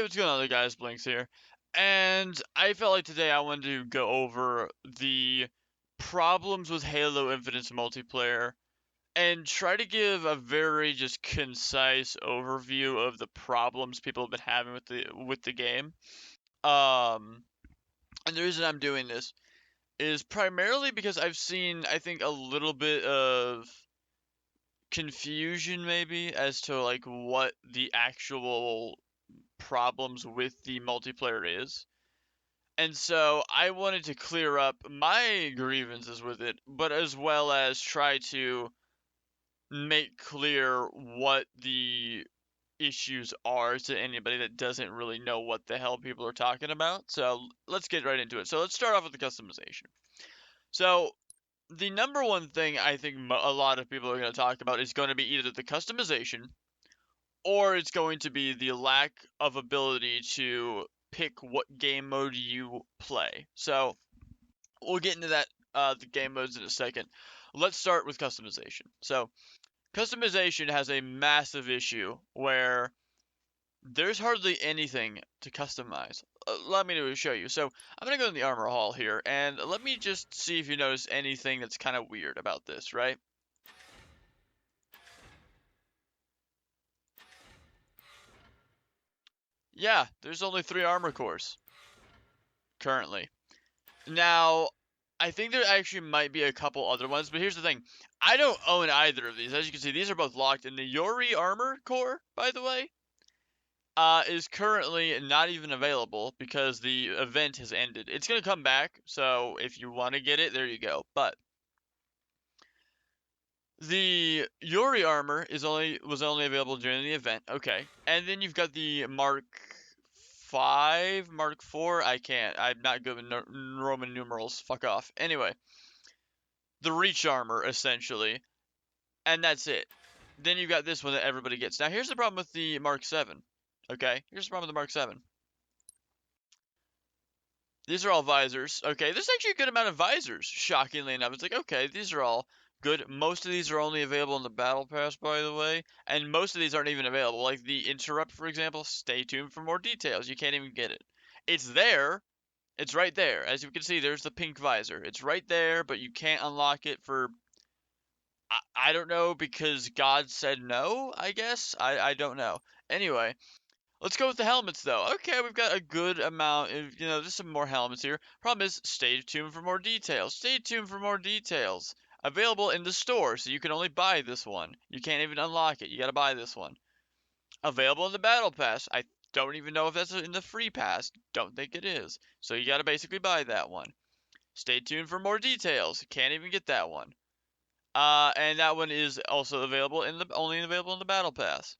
what's going on, guys? Blinx here, and I felt like today I wanted to go over the problems with Halo Infinite's multiplayer and try to give a very just concise overview of the problems people have been having with the game. Um, and the reason I'm doing this is primarily because I've seen, I think, a little bit of confusion maybe as to like what the actual problems with the multiplayer is. And so I wanted to clear up my grievances with it, but as well as try to make clear what the issues are to anybody that doesn't really know what the hell people are talking about. So let's get right into it. So let's start off with the customization. So the number one thing I think a lot of people are going to talk about is going to be either the customization or it's going to be the lack of ability to pick what game mode you play. So we'll get into that the game modes in a second. Let's start with customization. So customization has a massive issue where there's hardly anything to customize. Let me show you. So I'm gonna go in the armor hall here, and let me just see if you notice anything that's kind of weird about this, right? Yeah, there's only 3 armor cores currently. Now, I think there actually might be a couple other ones, but here's the thing. I don't own either of these. As you can see, these are both locked. And the Yori armor core, by the way, is currently not even available because the event has ended. It's going to come back, so if you want to get it, there you go. But the Yori armor was only available during the event. Okay. And then you've got the Mark 5, Mark 4. I can't. I'm not good with Roman numerals. Fuck off. Anyway, the Reach armor, essentially. And that's it. Then you've got this one that everybody gets. Now, here's the problem with the Mark 7. Okay? Here's the problem with the Mark 7. These are all visors. Okay, there's actually a good amount of visors, shockingly enough. It's like, okay, these are all good. Most of these are only available in the Battle Pass, by the way. And most of these aren't even available. Like the Interrupt, for example, stay tuned for more details. You can't even get it. It's there. It's right there. As you can see, there's the pink visor. It's right there, but you can't unlock it for I don't know because God said no, I guess. I don't know. Anyway, let's go with the helmets though. Okay, we've got a good amount of, just some more helmets here. Problem is, stay tuned for more details. Stay tuned for more details. Available in the store, so you can only buy this one. You can't even unlock it. You gotta buy this one. Available in the Battle Pass. I don't even know if that's in the Free Pass. Don't think it is. So you gotta basically buy that one. Stay tuned for more details. Can't even get that one. And that one is also available only available in the Battle Pass.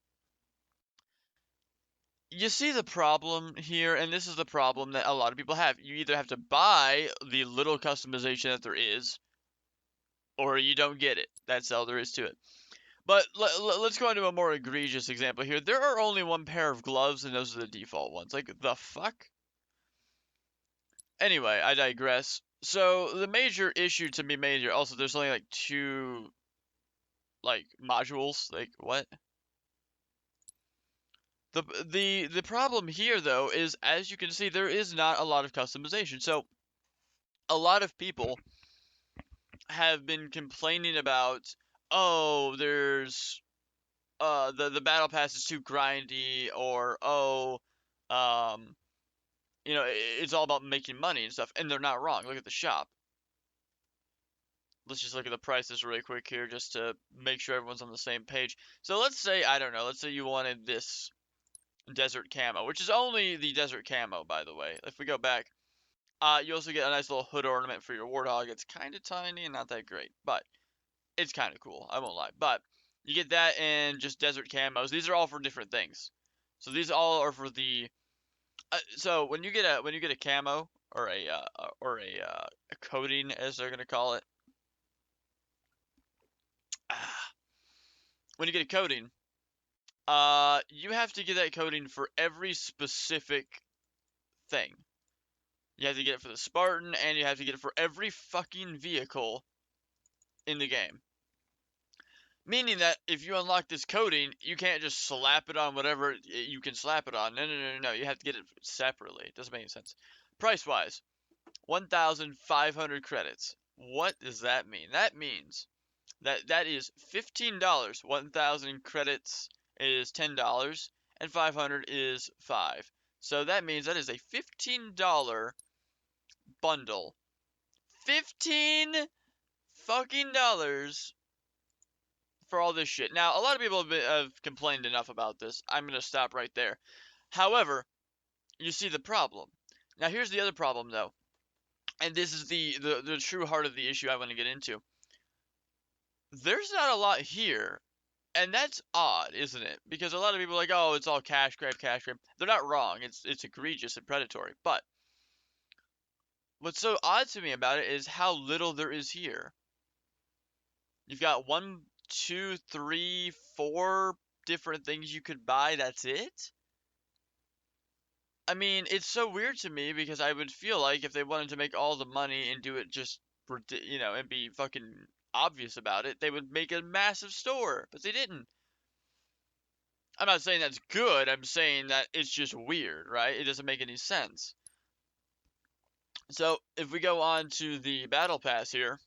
You see the problem here, and this is the problem that a lot of people have. You either have to buy the little customization that there is, or you don't get it. That's all there is to it. But let's go into a more egregious example here. There are only one pair of gloves, and those are the default ones. Like, the fuck? Anyway, I digress. So, the major issue to be made here, also, there's only, like, 2, like, modules. Like, what? The problem here though is, as you can see, there is not a lot of customization. So a lot of people have been complaining about, oh, there's the battle pass is too grindy, or oh, um it's all about making money and stuff, and they're not wrong. Look at the shop. Let's just look at the prices really quick here just to make sure everyone's on the same page. So let's say, I don't know, let's say you wanted this desert camo, which is only the desert camo, by the way. If we go back, you also get a nice little hood ornament for your warthog. It's kind of tiny and not that great, but it's kind of cool. I won't lie. But you get that and just desert camos. These are all for different things. So these all are for the. So when you get a camo or a coating, as they're gonna call it, when you get a coating, you have to get that coating for every specific thing. You have to get it for the Spartan, and you have to get it for every fucking vehicle in the game. Meaning that if you unlock this coating, you can't just slap it on whatever you can slap it on. No. You have to get it separately. It doesn't make any sense. Price-wise, 1,500 credits. What does that mean? That means that is $15. 1,000 credits is $10, and 500 is 5. So that means that is a $15 bundle. 15 fucking dollars for all this shit. Now, a lot of people have complained enough about this. I'm going to stop right there. However, you see the problem. Now, here's the other problem, though. And this is the true heart of the issue I want to get into. There's not a lot here. And that's odd, isn't it? Because a lot of people are like, oh, it's all cash grab, cash grab. They're not wrong. It's egregious and predatory. But what's so odd to me about it is how little there is here. You've got 1, 2, 3, 4 different things you could buy. That's it? I mean, it's so weird to me because I would feel like if they wanted to make all the money and do it just, and be fucking obvious about it, they would make a massive store. But they didn't. I'm not saying that's good. I'm saying that it's just weird, right? It doesn't make any sense. So if we go on to the battle pass here,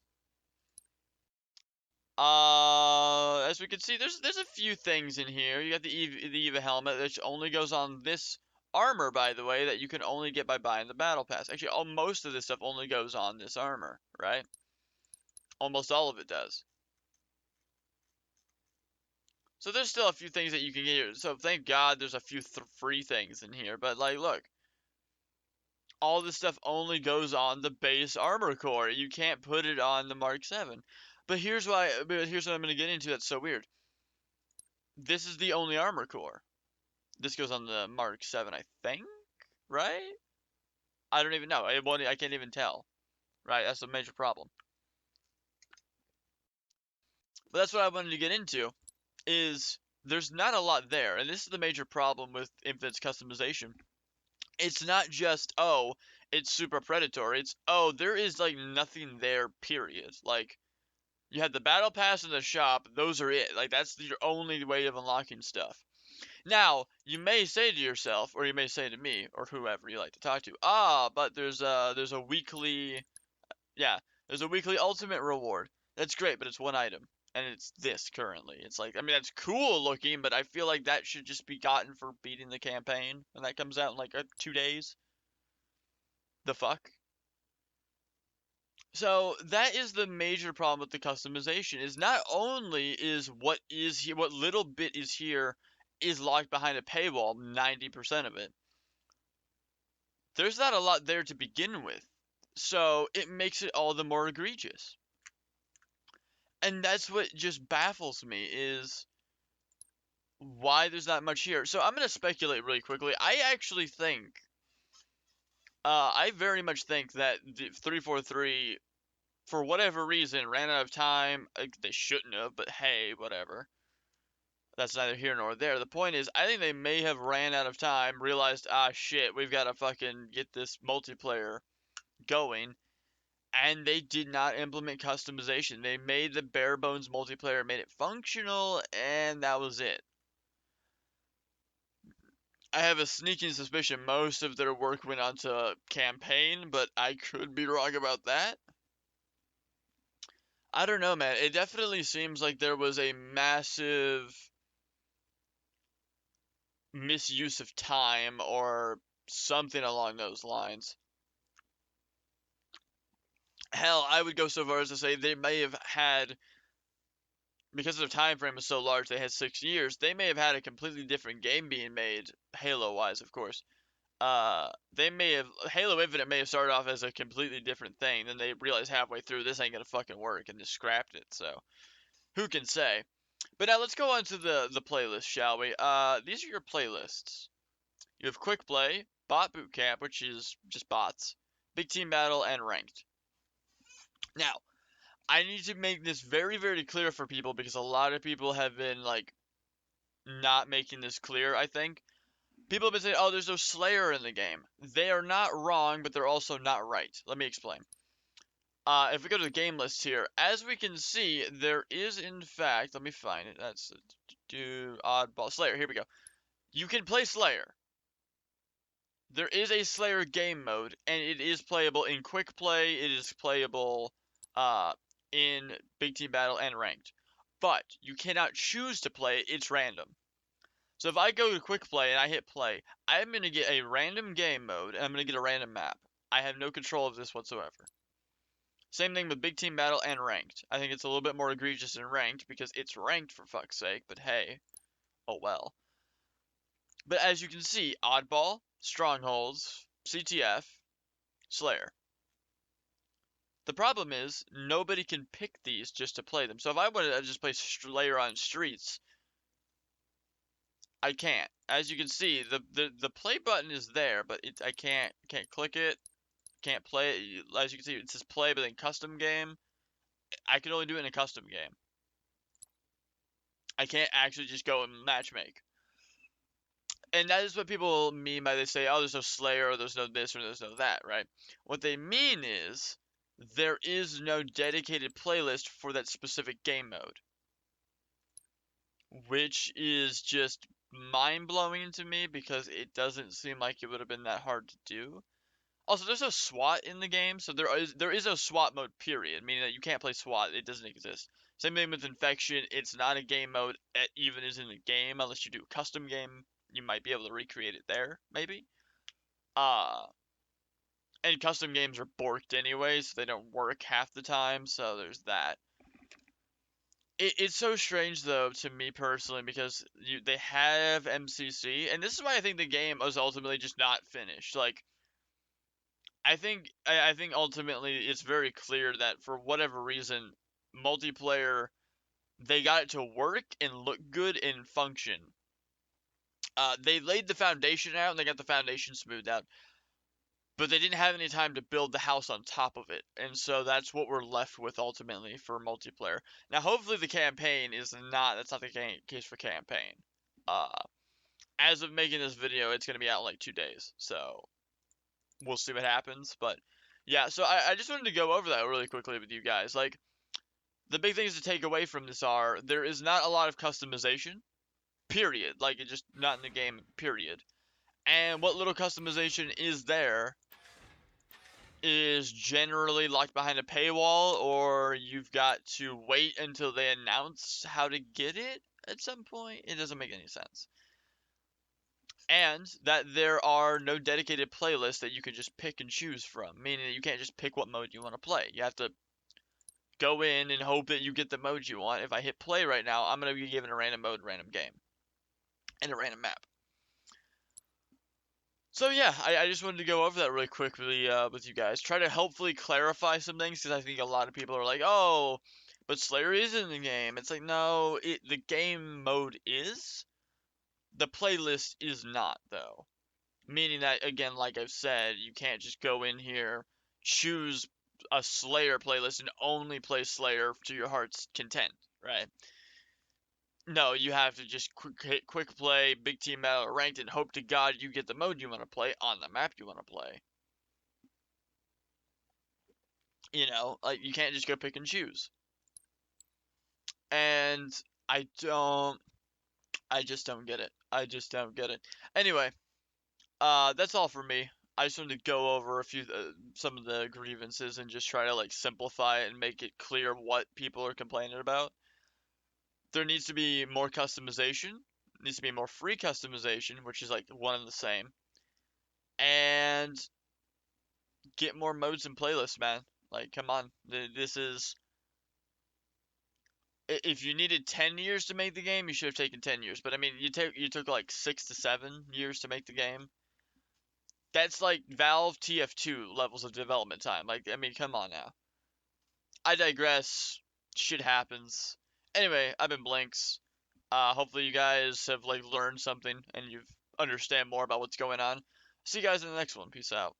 as we can see, there's a few things in here. You got the Eva helmet, which only goes on this armor, by the way, that you can only get by buying the battle pass. Actually, most of this stuff only goes on this armor, right? Almost all of it does. So there's still a few things that you can get here. So thank God there's a few free things in here. But like, look, all this stuff only goes on the base armor core. You can't put it on the Mark 7. But here's what I'm going to get into that's so weird. This is the only armor core. This goes on the Mark 7, I think, right? I don't even know. I can't even tell. Right? That's a major problem. But that's what I wanted to get into is there's not a lot there. And this is the major problem with Infinite's customization. It's not just, oh, it's super predatory. It's, oh, there is like nothing there, period. Like, you have the battle pass in the shop, those are it. Like, that's your only way of unlocking stuff. Now, you may say to yourself, or you may say to me, or whoever you like to talk to, but there's a weekly, there's a weekly ultimate reward. That's great, but it's one item. And it's this currently. It's like, I mean, that's cool looking, but I feel like that should just be gotten for beating the campaign. And that comes out in like 2 days. The fuck? So that is the major problem with the customization is not only is what little bit is here is locked behind a paywall, 90% of it. There's not a lot there to begin with. So it makes it all the more egregious. And that's what just baffles me is why there's not much here. So I'm going to speculate really quickly. I very much think that the 343, for whatever reason, ran out of time. They shouldn't have, but hey, whatever. That's neither here nor there. The point is, I think they may have ran out of time, realized, shit, we've got to fucking get this multiplayer going, and they did not implement customization. They made the bare bones multiplayer, made it functional, and that was it. I have a sneaking suspicion most of their work went onto campaign, but I could be wrong about that. I don't know, man. It definitely seems like there was a massive misuse of time or something along those lines. Hell, I would go so far as to say they may have had, because their time frame is so large, they had 6 years, they may have had a completely different game being made, Halo-wise, of course. Halo Infinite may have started off as a completely different thing, then they realized halfway through this ain't gonna fucking work and just scrapped it, so who can say? But now let's go on to the playlist, shall we? These are your playlists. You have Quick Play, Bot Boot Camp, which is just bots, Big Team Battle, and Ranked. Now, I need to make this very, very clear for people because a lot of people have been, like, not making this clear, I think. People have been saying, oh, there's no Slayer in the game. They are not wrong, but they're also not right. Let me explain. if we go to the game list here, as we can see, there is in fact, let me find it. That's oddball Slayer. Here we go. You can play Slayer. There is a Slayer game mode, and it is playable in quick play. It is playable in big team battle and ranked. But you cannot choose to play it. It's random. So if I go to quick play and I hit play, I'm going to get a random game mode, and I'm going to get a random map. I have no control of this whatsoever. Same thing with big team battle and ranked. I think it's a little bit more egregious in ranked because it's ranked for fuck's sake, but hey, oh well. But as you can see, oddball, strongholds, CTF, Slayer. The problem is nobody can pick these just to play them. So if I wanted to just play Slayer on streets, I can't. As you can see, the play button is there, but I can't click it, can't play it. As you can see, it says play, but then custom game. I can only do it in a custom game. I can't actually just go and matchmake. And that is what people mean by they say, oh, there's no Slayer, or there's no this, or there's no that, right? What they mean is there is no dedicated playlist for that specific game mode, which is just mind-blowing to me because it doesn't seem like it would have been that hard to do. Also, there's no SWAT in the game, so there is no SWAT mode, period, meaning that you can't play SWAT. It doesn't exist. Same thing with Infection. It's not a game mode that even is in the game unless you do a custom game. You might be able to recreate it there, maybe. Uh, and custom games are borked anyway, so they don't work half the time, so there's that. It's so strange, though, to me personally, because they have MCC, and this is why I think the game was ultimately just not finished. Like, I think ultimately it's very clear that for whatever reason, multiplayer, they got it to work and look good and function. They laid the foundation out and they got the foundation smoothed out, but they didn't have any time to build the house on top of it, and so that's what we're left with ultimately for multiplayer. Now, hopefully, the campaign is not. That's not the case for campaign. Uh, as of making this video, it's gonna be out in like 2 days, so we'll see what happens. But yeah, so I just wanted to go over that really quickly with you guys. Like, the big things to take away from this are there is not a lot of customization, period. Like, it's just not in the game, period. And what little customization is there is generally locked behind a paywall, or you've got to wait until they announce how to get it at some point. It doesn't make any sense. And that there are no dedicated playlists that you can just pick and choose from, meaning that you can't just pick what mode you want to play. You have to go in and hope that you get the mode you want. If I hit play right now, I'm going to be given a random mode, random game, and a random map. So yeah, I just wanted to go over that really quickly with you guys. Try to hopefully clarify some things because I think a lot of people are like, oh, but Slayer is in the game. It's like, no, the game mode is. The playlist is not, though. Meaning that, again, like I've said, you can't just go in here, choose a Slayer playlist, and only play Slayer to your heart's content, right? No, you have to just quick play, big team battle, or ranked, and hope to God you get the mode you want to play on the map you want to play. You know, like, you can't just go pick and choose. And I just don't get it. I just don't get it. Anyway, that's all for me. I just wanted to go over some of the grievances and just try to like simplify it and make it clear what people are complaining about. There needs to be more customization. Needs to be more free customization, which is like one and the same. And get more modes and playlists, man. Like, come on. This is. If you needed 10 years to make the game, you should have taken 10 years. But I mean, you took like 6 to 7 years to make the game. That's like Valve TF2 levels of development time. Like, I mean, come on now. I digress. Shit happens. Anyway, I've been Blinx. Hopefully you guys have like learned something and you've understand more about what's going on. See you guys in the next one. Peace out.